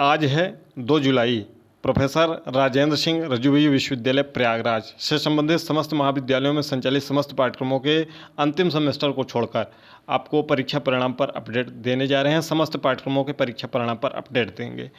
आज है 2 जुलाई। प्रोफेसर राजेंद्र सिंह रज्जुवीय विश्वविद्यालय प्रयागराज से संबंधित समस्त महाविद्यालयों में संचालित समस्त पाठ्यक्रमों के अंतिम सेमेस्टर को छोड़कर आपको परीक्षा परिणाम पर अपडेट देने जा रहे हैं। समस्त पाठ्यक्रमों के परीक्षा परिणाम पर अपडेट देंगे।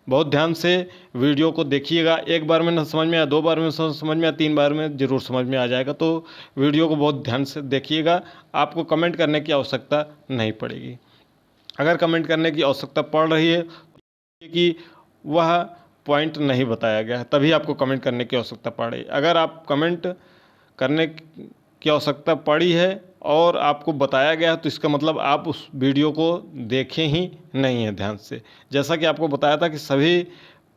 बहुत ध्यान से वीडियो को देखिएगा। एक बार में न समझ में आया, 2 बार में समझ में आया, 3 बार में ज़रूर समझ में आ जाएगा। तो वीडियो को बहुत ध्यान से देखिएगा। आपको कमेंट करने की आवश्यकता नहीं पड़ेगी। अगर कमेंट करने की आवश्यकता पड़ रही है कि वह पॉइंट नहीं बताया गया है, तभी आपको कमेंट करने की आवश्यकता पड़ी। अगर आप कमेंट करने की आवश्यकता पड़ी है और आपको बताया गया है तो इसका मतलब आप उस वीडियो को देखे ही नहीं हैं ध्यान से। जैसा कि आपको बताया था कि सभी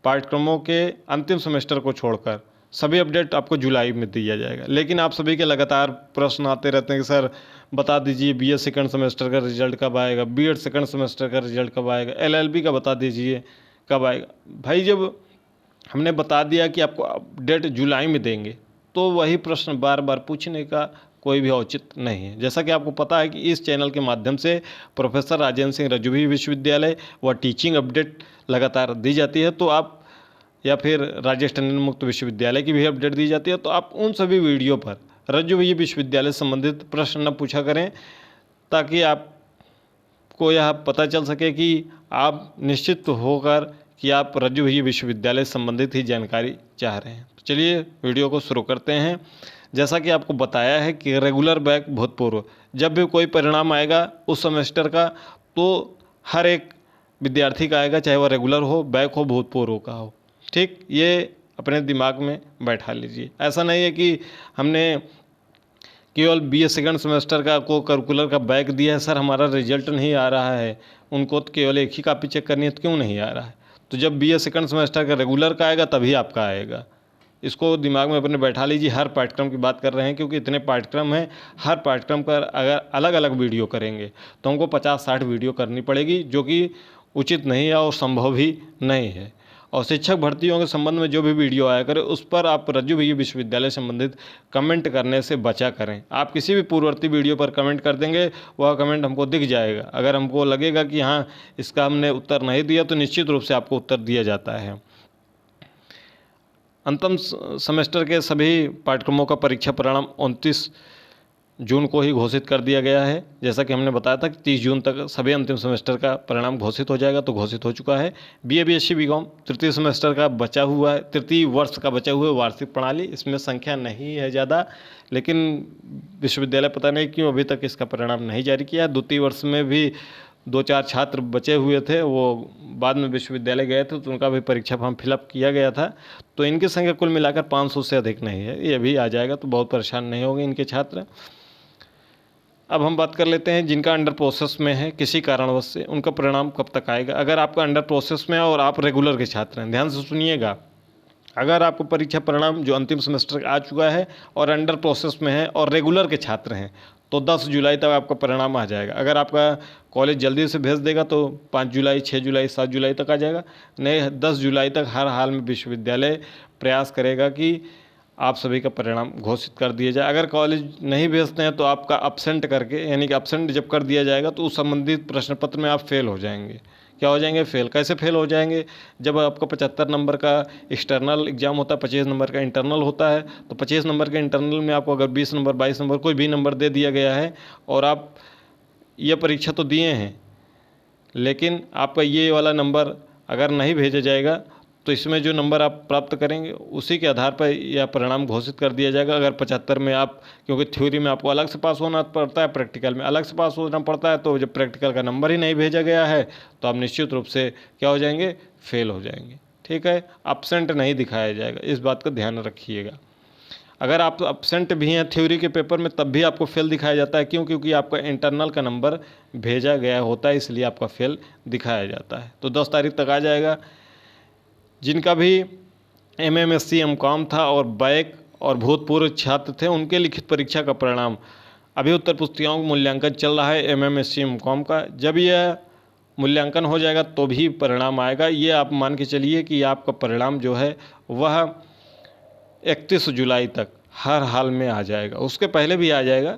पाठ्यक्रमों के अंतिम सेमेस्टर को छोड़कर सभी अपडेट आपको जुलाई में दिया जाएगा। लेकिन आप सभी के लगातार प्रश्न आते रहते हैं कि सर बता दीजिए बीए सेकंड सेमेस्टर का रिजल्ट कब आएगा, बीएड सेकंड सेमेस्टर का रिजल्ट कब आएगा, एलएलबी का बता दीजिए कब आएगा। भाई जब हमने बता दिया कि आपको अपडेट जुलाई में देंगे तो वही प्रश्न बार बार पूछने का कोई भी औचित नहीं है। जैसा कि आपको पता है कि इस चैनल के माध्यम से प्रोफेसर राजेंद्र सिंह रज्जुवीय विश्वविद्यालय व टीचिंग अपडेट लगातार दी जाती है, तो आप या फिर राजेश टंडन मुक्त विश्वविद्यालय की भी अपडेट दी जाती है, तो आप उन सभी वीडियो पर रज्जुवीय विश्वविद्यालय से संबंधित प्रश्न न पूछा करें, ताकि आपको यह पता चल सके कि आप निश्चित होकर कि आप रज्जुवीय विश्वविद्यालय से संबंधित ही जानकारी चाह रहे हैं। तो चलिए वीडियो को शुरू करते हैं। जैसा कि आपको बताया है कि रेगुलर बैक भूतपूर्व, जब भी कोई परिणाम आएगा उस सेमेस्टर का तो हर एक विद्यार्थी का आएगा, चाहे वह रेगुलर हो, बैक हो, भूतपूर्व का हो। ठीक, ये अपने दिमाग में बैठा लीजिए। ऐसा नहीं है कि हमने केवल बीए सेकंड सेमेस्टर का को करिकुलर का बैक दिया है, सर हमारा रिजल्ट नहीं आ रहा है, उनको तो केवल एक ही कॉपी चेक करनी है तो क्यों नहीं आ रहा है। तो जब बीए सेकंड सेमेस्टर का रेगुलर का आएगा तभी आपका आएगा। इसको दिमाग में अपने बैठा लीजिए। हर पाठ्यक्रम की बात कर रहे हैं क्योंकि इतने पाठ्यक्रम हैं। हर पाठ्यक्रम पर अगर अलग अलग वीडियो करेंगे तो हमको 50-60 वीडियो करनी पड़ेगी, जो कि उचित नहीं है और संभव भी नहीं है। और शिक्षक भर्तियों के संबंध में जो भी वीडियो आया करे उस पर आप रज्जुवीय विश्वविद्यालय से संबंधित कमेंट करने से बचा करें। आप किसी भी पूर्ववर्ती वीडियो पर कमेंट कर देंगे, वह कमेंट हमको दिख जाएगा। अगर हमको लगेगा कि हाँ इसका हमने उत्तर नहीं दिया तो निश्चित रूप से आपको उत्तर दिया जाता है। अंतिम सेमेस्टर के सभी पाठ्यक्रमों का परीक्षा परिणाम 29 जून को ही घोषित कर दिया गया है। जैसा कि हमने बताया था कि 30 जून तक सभी अंतिम सेमेस्टर का परिणाम घोषित हो जाएगा, तो घोषित हो चुका है। बीए बीएससी बीकॉम तृतीय सेमेस्टर का बचा हुआ है, तृतीय वर्ष का बचा हुआ है वार्षिक प्रणाली। इसमें संख्या नहीं है ज़्यादा, लेकिन विश्वविद्यालय पता नहीं क्यों अभी तक इसका परिणाम नहीं जारी किया। द्वितीय वर्ष में भी 2-4 छात्र बचे हुए थे, वो बाद में विश्वविद्यालय गए थे तो उनका भी परीक्षा फॉर्म फिलअप किया गया था। तो इनकी संख्या कुल मिलाकर 500 से अधिक नहीं है। ये भी आ जाएगा तो बहुत परेशान नहीं होंगे इनके छात्र। अब हम बात कर लेते हैं जिनका अंडर प्रोसेस में है किसी कारणवश से, उनका परिणाम कब तक आएगा। अगर आपका अंडर प्रोसेस में है और आप रेगुलर के छात्र हैं, ध्यान से सुनिएगा। अगर आपको परीक्षा परिणाम जो अंतिम सेमेस्टर आ चुका है और अंडर प्रोसेस में है और रेगुलर के छात्र हैं तो 10 जुलाई तक आपका परिणाम आ जाएगा। अगर आपका कॉलेज जल्दी से भेज देगा तो 5 जुलाई, 6 जुलाई, 7 जुलाई तक आ जाएगा। नहीं, 10 जुलाई तक हर हाल में विश्वविद्यालय प्रयास करेगा कि आप सभी का परिणाम घोषित कर दिया जाए। अगर कॉलेज नहीं भेजते हैं तो आपका अब्सेंट करके, यानी कि अब्सेंट जब कर दिया जाएगा तो उस संबंधित प्रश्न पत्र में आप फेल हो जाएंगे। क्या हो जाएंगे? फेल। कैसे फेल हो जाएंगे? जब आपका 75 नंबर का एक्सटर्नल एग्जाम होता है, 25 नंबर का इंटरनल होता है, तो 25 नंबर के इंटरनल में आपको अगर 20 नंबर, 22 नंबर कोई भी नंबर दे दिया गया है और आप ये परीक्षा तो दिए हैं, लेकिन आपका ये वाला नंबर अगर नहीं भेजा जाएगा तो इसमें जो नंबर आप प्राप्त करेंगे उसी के आधार पर यह परिणाम घोषित कर दिया जाएगा। अगर 75 में आप, क्योंकि थ्योरी में आपको अलग से पास होना पड़ता है, प्रैक्टिकल में अलग से पास होना पड़ता है, तो जब प्रैक्टिकल का नंबर ही नहीं भेजा गया है तो आप निश्चित रूप से क्या हो जाएंगे? फेल हो जाएंगे। ठीक है, अब्सेंट नहीं दिखाया जाएगा, इस बात का ध्यान रखिएगा। अगर आप अब्सेंट भी हैं थ्योरी के पेपर में तब भी आपको फेल दिखाया जाता है। क्यों? क्योंकि आपका इंटरनल का नंबर भेजा गया होता है, इसलिए आपका फेल दिखाया जाता है। तो 10 तारीख तक आ जाएगा। जिनका भी MMSC MCOM था और बैक और भूतपूर्व छात्र थे, उनके लिखित परीक्षा का परिणाम अभी उत्तर पुस्तिकाओं का मूल्यांकन चल रहा है MMSC MCOM का। जब यह मूल्यांकन हो जाएगा तो भी परिणाम आएगा। ये आप मान के चलिए कि आपका परिणाम जो है वह 31 जुलाई तक हर हाल में आ जाएगा। उसके पहले भी आ जाएगा,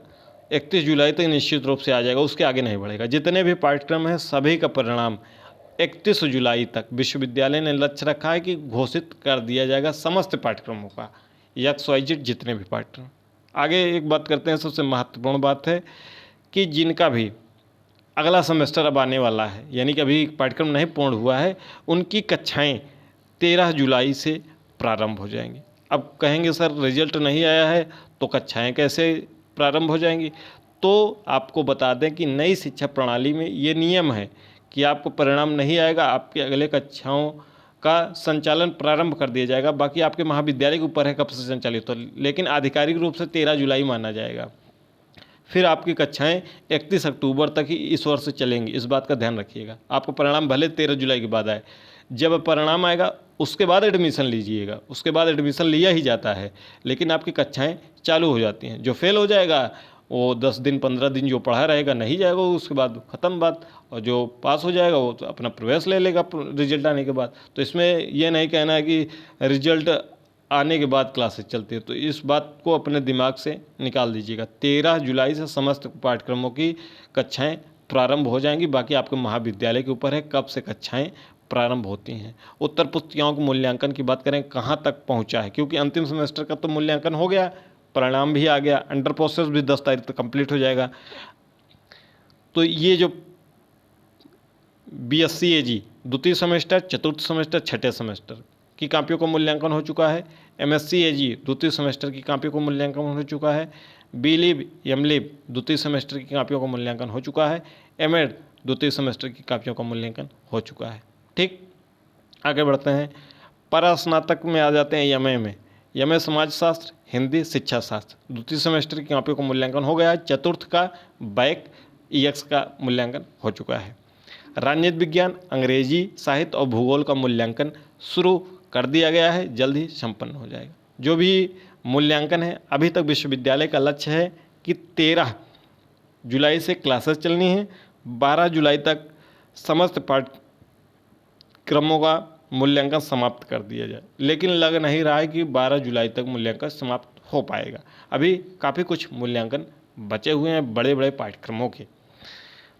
31 जुलाई तक निश्चित रूप से आ जाएगा, उसके आगे नहीं बढ़ेगा। जितने भी पाठ्यक्रम हैं सभी का परिणाम 31 जुलाई तक विश्वविद्यालय ने लक्ष्य रखा है कि घोषित कर दिया जाएगा समस्त पाठ्यक्रमों का, XYZ जितने भी पाठ्यक्रम। आगे एक बात करते हैं, सबसे महत्वपूर्ण बात है कि जिनका भी अगला सेमेस्टर अब आने वाला है, यानी कि अभी पाठ्यक्रम नहीं पूर्ण हुआ है, उनकी कक्षाएं 13 जुलाई से प्रारंभ हो जाएंगी। अब कहेंगे सर रिजल्ट नहीं आया है तो कक्षाएं कैसे प्रारंभ हो जाएंगी? तो आपको बता दें कि नई शिक्षा प्रणाली में ये नियम है कि आपको परिणाम नहीं आएगा, आपके अगले कक्षाओं का संचालन प्रारंभ कर दिया जाएगा। बाकी आपके महाविद्यालय के ऊपर है कब से संचालित हो, लेकिन आधिकारिक रूप से 13 जुलाई माना जाएगा। फिर आपकी कक्षाएं 31 अक्टूबर तक ही इस वर्ष चलेंगी, इस बात का ध्यान रखिएगा। आपको परिणाम भले 13 जुलाई के बाद आए, जब परिणाम आएगा उसके बाद एडमिशन लीजिएगा, उसके बाद एडमिशन लिया ही जाता है, लेकिन आपकी कक्षाएं चालू हो जाती हैं। जो फेल हो जाएगा वो 10 दिन 15 दिन जो पढ़ा रहेगा नहीं जाएगा, उसके बाद ख़त्म बात, और जो पास हो जाएगा वो तो अपना प्रवेश ले लेगा रिजल्ट आने के बाद। तो इसमें यह नहीं कहना है कि रिजल्ट आने के बाद क्लासेस चलती है, तो इस बात को अपने दिमाग से निकाल दीजिएगा। 13 जुलाई से समस्त पाठ्यक्रमों की कक्षाएं प्रारंभ हो जाएंगी। बाकी आपके महाविद्यालय के ऊपर है कब से कक्षाएं प्रारंभ होती हैं। उत्तर पुस्तिकाओं के मूल्यांकन की बात करें कहाँ तक पहुँचा है, क्योंकि अंतिम सेमेस्टर का तो मूल्यांकन हो गया, परिणाम भी आ गया, अंडर प्रोसेस भी 10 तारीख तक कंप्लीट हो जाएगा। तो ये जो BSc AG द्वितीय सेमेस्टर, चतुर्थ सेमेस्टर, छठे सेमेस्टर की कॉपियों का मूल्यांकन हो चुका है। MSc AG द्वितीय सेमेस्टर की कॉपियों का मूल्यांकन हो चुका है। BLib MLib द्वितीय सेमेस्टर की कॉपियों का मूल्यांकन हो चुका है। MAd द्वितीय सेमेस्टर की कॉपियों का मूल्यांकन हो चुका है। ठीक, आगे बढ़ते हैं। परास्नातक में आ जाते हैं MA में। MA समाजशास्त्र, हिंदी, शिक्षा शास्त्र द्वितीय सेमेस्टर की कॉपियों का मूल्यांकन हो गया है। चतुर्थ का बैक EX का मूल्यांकन हो चुका है। राजनीति विज्ञान, अंग्रेजी, साहित्य और भूगोल का मूल्यांकन शुरू कर दिया गया है, जल्द ही संपन्न हो जाएगा। जो भी मूल्यांकन है, अभी तक विश्वविद्यालय का लक्ष्य है कि 13 जुलाई से क्लासेस चलनी है, 12 जुलाई तक समस्त पाठ्यक्रमों का मूल्यांकन समाप्त कर दिया जाए। लेकिन लग नहीं रहा है कि 12 जुलाई तक मूल्यांकन समाप्त हो पाएगा। अभी काफ़ी कुछ मूल्यांकन बचे हुए हैं बड़े बड़े पाठ्यक्रमों के।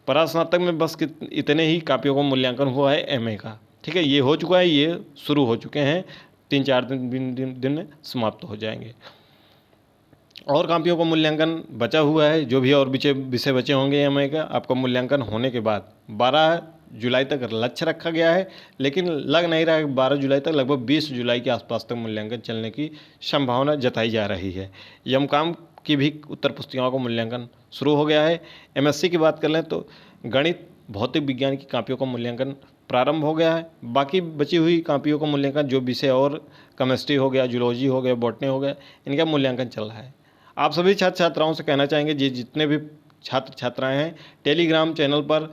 परास्नातक में बस इतने ही कॉपियों का मूल्यांकन हुआ है MA का। ठीक है, ये हो चुका है, ये शुरू हो चुके हैं, 3-4 दिन में समाप्त हो जाएंगे। और कॉपियों का मूल्यांकन बचा हुआ है, जो भी और विषय बचे होंगे MA का, आपका मूल्यांकन होने के बाद 12 जुलाई तक लक्ष्य रखा गया है। लेकिन लग नहीं रहा है 12 जुलाई तक, लगभग 20 जुलाई के आसपास तक मूल्यांकन चलने की संभावना जताई जा रही है। MCOM की भी उत्तर पुस्तिकाओं का मूल्यांकन शुरू हो गया है। MSc की बात कर लें तो गणित, भौतिक विज्ञान की कॉपियों का मूल्यांकन प्रारंभ हो गया है। बाकी बची हुई कॉपियों का मूल्यांकन, जो विषय और केमिस्ट्री हो गया, जूलॉजी हो गया, बॉटनी हो गया, इनका मूल्यांकन चल रहा है। आप सभी छात्र छात्राओं से कहना चाहेंगे, जितने भी छात्र छात्राएं हैं, टेलीग्राम चैनल पर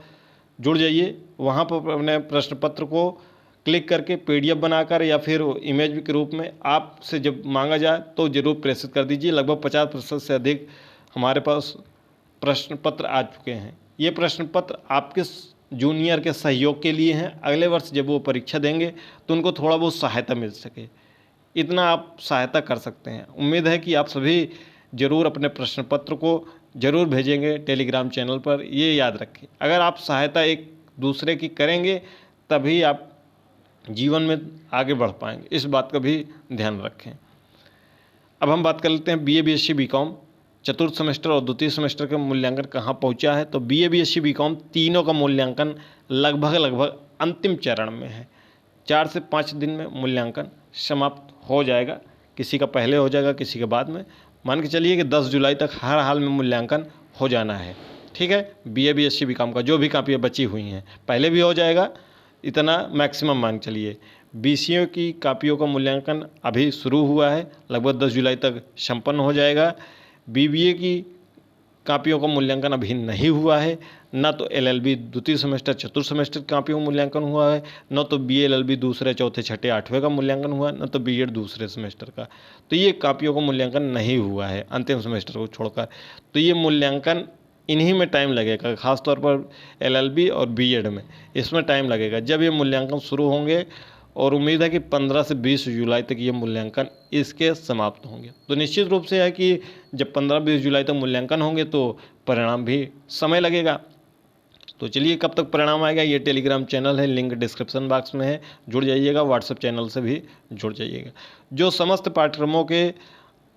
जुड़ जाइए। वहाँ पर अपने प्रश्न पत्र को क्लिक करके PDF बनाकर या फिर इमेज के रूप में आपसे जब मांगा जाए तो ज़रूर प्रेषित कर दीजिए। लगभग 50% से अधिक हमारे पास प्रश्न पत्र आ चुके हैं। ये प्रश्न पत्र आपके जूनियर के सहयोग के लिए हैं। अगले वर्ष जब वो परीक्षा देंगे तो उनको थोड़ा बहुत सहायता मिल सके, इतना आप सहायता कर सकते हैं। उम्मीद है कि आप सभी ज़रूर अपने प्रश्न पत्र को ज़रूर भेजेंगे टेलीग्राम चैनल पर। ये याद रखें, अगर आप सहायता एक दूसरे की करेंगे तभी आप जीवन में आगे बढ़ पाएंगे, इस बात का भी ध्यान रखें। अब हम बात कर लेते हैं BA BSc BCom चतुर्थ सेमेस्टर और द्वितीय सेमेस्टर का मूल्यांकन कहाँ पहुँचा है। तो BA BSc BCom तीनों का मूल्यांकन लगभग अंतिम चरण में है। 4 से 5 दिन में मूल्यांकन समाप्त हो जाएगा, किसी का पहले हो जाएगा, किसी के बाद में। मान के चलिए कि 10 जुलाई तक हर हाल में मूल्यांकन हो जाना है। ठीक है, BA BSc BCom का जो भी कापियाँ बची हुई हैं, पहले भी हो जाएगा, इतना मैक्सिमम मान चलिए। BCA की कापियों का मूल्यांकन अभी शुरू हुआ है, लगभग 10 जुलाई तक संपन्न हो जाएगा। BBA की कापियों का मूल्यांकन अभी नहीं हुआ है, ना तो LLB द्वितीय सेमेस्टर चतुर्थ सेमेस्टर की कापियों का मूल्यांकन हुआ है, न तो BA LLB दूसरे चौथे छठे आठवें का मूल्यांकन हुआ, न तो BEd दूसरे सेमेस्टर का। तो ये कापियों का मूल्यांकन नहीं हुआ है अंतिम सेमेस्टर को छोड़कर। तो ये मूल्यांकन इन्हीं में टाइम लगेगा, खासतौर पर LLB और BEd में इसमें टाइम लगेगा। जब ये मूल्यांकन शुरू होंगे और उम्मीद है कि 15 से 20 जुलाई तक ये मूल्यांकन इसके समाप्त होंगे। तो निश्चित रूप से है कि जब 15-20 जुलाई तक मूल्यांकन होंगे तो परिणाम भी समय लगेगा। तो चलिए कब तक परिणाम आएगा, ये टेलीग्राम चैनल है, लिंक डिस्क्रिप्शन बॉक्स में है, जुड़ जाइएगा। व्हाट्सएप चैनल से भी जुड़ जाइएगा। जो समस्त पाठ्यक्रमों के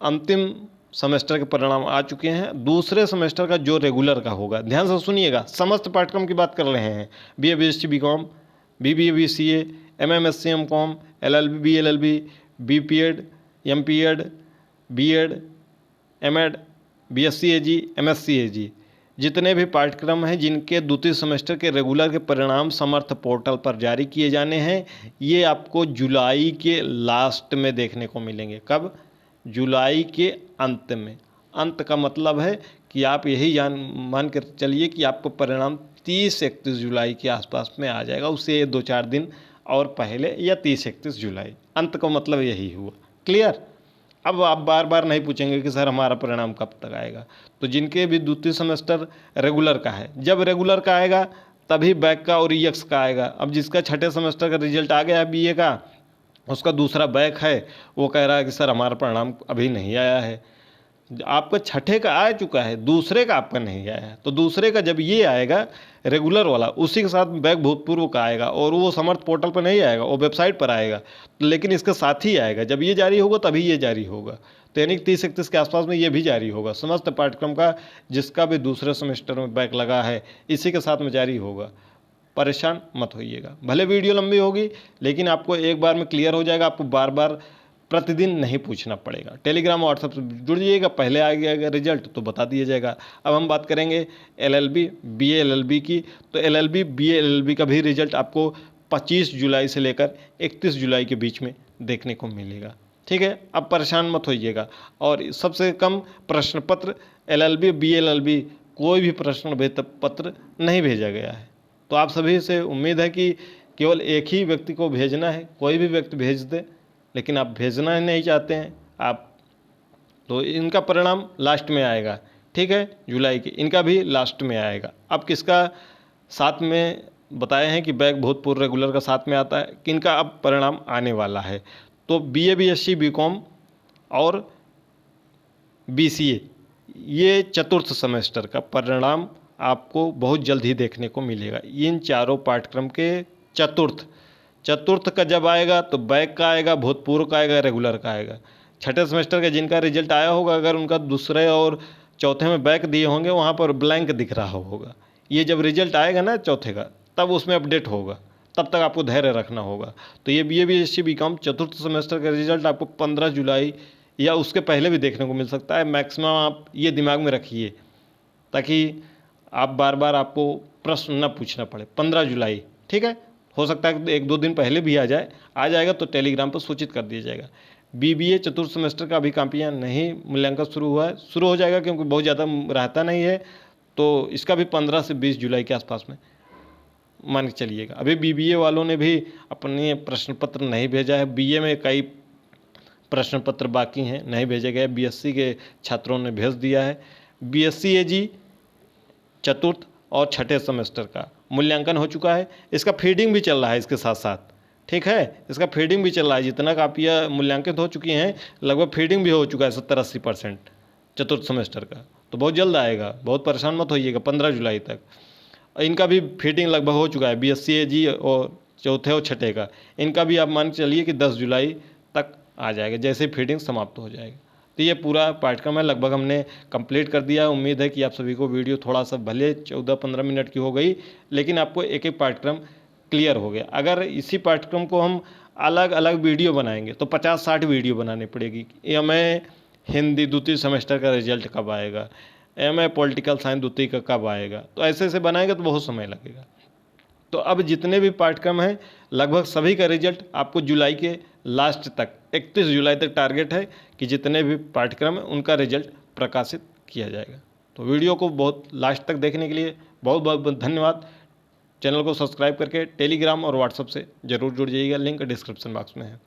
अंतिम सेमेस्टर के परिणाम आ चुके हैं, दूसरे सेमेस्टर का जो रेगुलर का होगा, ध्यान से सुनिएगा, समस्त पाठ्यक्रम की बात कर रहे हैं। BA BSc BCom, BBA BCA, MM SC MCom, LLB BLLB, BPEd MPEd, BEd MAd, BSc AG, MSc AG, जितने भी पाठ्यक्रम हैं जिनके द्वितीय सेमेस्टर के रेगुलर के परिणाम समर्थ पोर्टल पर जारी किए जाने हैं, ये आपको जुलाई के लास्ट में देखने को मिलेंगे। कब? जुलाई के अंत में। अंत का मतलब है कि आप यही मान कर चलिए कि आपको परिणाम 30-31 जुलाई के आसपास में आ जाएगा, उससे 2-4 दिन और पहले, या 30-31 जुलाई। अंत का मतलब यही हुआ। क्लियर? अब आप बार बार नहीं पूछेंगे कि सर हमारा परिणाम कब तक आएगा। तो जिनके भी द्वितीय सेमेस्टर रेगुलर का है, जब रेगुलर का आएगा तभी बैक का और EX का आएगा। अब जिसका छठे सेमेस्टर का रिजल्ट आ गया है BA का, उसका दूसरा बैक है, वो कह रहा है कि सर हमारा परिणाम अभी नहीं आया है। आपका छठे का आ चुका है, दूसरे का आपका नहीं आया है। तो दूसरे का जब ये आएगा रेगुलर वाला, उसी के साथ बैक भूतपूर्व का आएगा, और वो समर्थ पोर्टल पर नहीं आएगा, वो वेबसाइट पर आएगा, लेकिन इसके साथ ही आएगा। जब ये जारी होगा तभी ये जारी होगा। तो यानी 30-31 के आसपास में ये भी जारी होगा। समस्त पाठ्यक्रम का जिसका भी दूसरे सेमेस्टर में बैक लगा है, इसी के साथ में जारी होगा। परेशान मत होइएगा। भले वीडियो लंबी होगी, लेकिन आपको एक बार में क्लियर हो जाएगा। आपको बार बार प्रतिदिन नहीं पूछना पड़ेगा। टेलीग्राम व्हाट्सएप से जुड़ जाइएगा, पहले आ गया रिजल्ट तो बता दिया जाएगा। अब हम बात करेंगे LLB BA LLB की। तो LLB BA LLB का भी रिजल्ट आपको 25 जुलाई से लेकर 31 जुलाई के बीच में देखने को मिलेगा। ठीक है, अब परेशान मत होइएगा। और सबसे कम प्रश्न पत्र LLB BA LLB कोई भी प्रश्न पत्र नहीं भेजा गया है। तो आप सभी से उम्मीद है कि केवल एक ही व्यक्ति को भेजना है, कोई भी व्यक्ति भेज दे, लेकिन आप भेजना ही नहीं चाहते हैं आप। तो इनका परिणाम लास्ट में आएगा। ठीक है, जुलाई की इनका भी लास्ट में आएगा। अब किसका साथ में बताए हैं कि बैक भूतपूर्व रेगुलर का साथ में आता है, किनका अब परिणाम आने वाला है। तो BA BSc BCom और BCA, ये चतुर्थ सेमेस्टर का परिणाम आपको बहुत जल्द ही देखने को मिलेगा। इन चारों पाठ्यक्रम के चतुर्थ का जब आएगा तो बैक का आएगा, भूतपूर्व का आएगा, रेगुलर का आएगा। छठे सेमेस्टर का जिनका रिजल्ट आया होगा, अगर उनका दूसरे और चौथे में बैक दिए होंगे, वहाँ पर ब्लैंक दिख रहा होगा। ये जब रिजल्ट आएगा ना चौथे का, तब उसमें अपडेट होगा, तब तक आपको धैर्य रखना होगा। तो ये BA BSc BCom चतुर्थ सेमेस्टर का रिजल्ट आपको 15 जुलाई या उसके पहले भी देखने को मिल सकता है। मैक्सिमम आप ये दिमाग में रखिए, ताकि आप बार बार आपको प्रश्न न पूछना पड़े। 15 जुलाई, ठीक है, हो सकता है 1-2 दिन पहले भी आ जाएगा तो टेलीग्राम पर सूचित कर दिया जाएगा। BBA चतुर्थ सेमेस्टर का अभी कापियाँ नहीं मूल्यांकन शुरू हुआ है, शुरू हो जाएगा क्योंकि बहुत ज़्यादा रहता नहीं है। तो इसका भी 15 से 20 जुलाई के आसपास में मान के चलिएगा। अभी BBA वालों ने भी अपने प्रश्न पत्र नहीं भेजा है। BA में कई प्रश्न पत्र बाकी हैं, नहीं भेजे गए। BSc के छात्रों ने भेज दिया है। BSc AG चतुर्थ और छठे सेमेस्टर का मूल्यांकन हो चुका है। इसका फीडिंग भी चल रहा है इसके साथ साथ। ठीक है, इसका फीडिंग भी चल रहा है। जितना कापियाँ मूल्यांकित हो चुकी हैं, लगभग फीडिंग भी हो चुका है 70-80% चतुर्थ सेमेस्टर का। तो बहुत जल्द आएगा, बहुत परेशान मत होइएगा। 15 जुलाई तक इनका भी फीडिंग लगभग हो चुका है। BSc AG और चौथे और छठे का, इनका भी आप मान के चलिए कि 10 जुलाई तक आ जाएगा, जैसे फीडिंग समाप्त हो जाएगी। तो ये पूरा पाठ्यक्रम है, लगभग हमने कंप्लीट कर दिया। उम्मीद है कि आप सभी को वीडियो थोड़ा सा भले 14-15 मिनट की हो गई, लेकिन आपको एक एक पाठ्यक्रम क्लियर हो गया। अगर इसी पाठ्यक्रम को हम अलग अलग वीडियो बनाएंगे तो 50-60 वीडियो बनानी पड़ेगी। MA हिंदी द्वितीय सेमेस्टर का रिजल्ट कब आएगा, MA पॉलिटिकल साइंस द्वितीय का कब आएगा, तो ऐसे बनाएंगे तो बहुत समय लगेगा। तो अब जितने भी पाठ्यक्रम हैं, लगभग सभी का रिजल्ट आपको जुलाई के लास्ट तक 31 जुलाई तक टारगेट है कि जितने भी पाठ्यक्रम हैं उनका रिजल्ट प्रकाशित किया जाएगा। तो वीडियो को बहुत लास्ट तक देखने के लिए बहुत बहुत धन्यवाद। चैनल को सब्सक्राइब करके टेलीग्राम और व्हाट्सएप से ज़रूर जुड़ जाइएगा, लिंक डिस्क्रिप्शन बॉक्स में है।